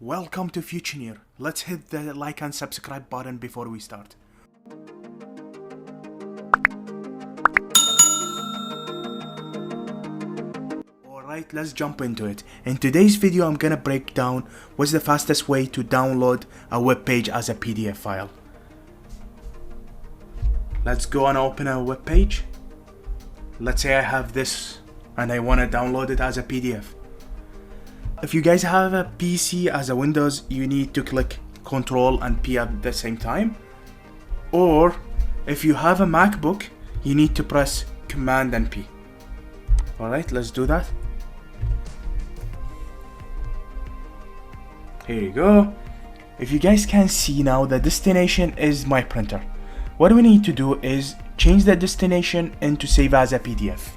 Welcome to Futuneer. Let's hit the like and subscribe button before we start. Alright, let's jump into it. In today's video, I'm gonna break down what's the fastest way to download a web page as a PDF file. Let's go and open a web page. Let's say I have this and I wanna download it as a PDF. If you guys have a PC as a Windows, you need to click Ctrl and P at the same time. Or if you have a MacBook, you need to press Command and P. Alright, let's do that. Here you go. If you guys can see now, the destination is my printer. What we need to do is change the destination into save as a PDF.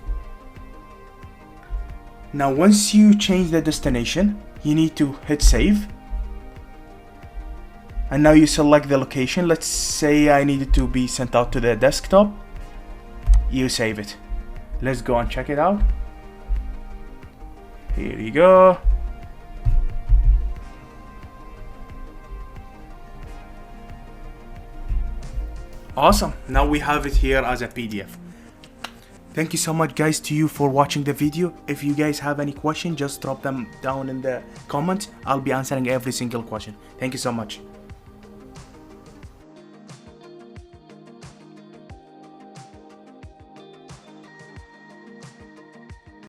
Now once you change the destination, you need to hit save. And now you select the location. Let's say I need it to be sent out to the desktop. You save it. Let's go and check it out. Here you go. Awesome. Now we have it here as a PDF. Thank you so much guys to you for watching the video. If you guys have any question, just drop them down in the comments. I'll be answering every single question. Thank you so much.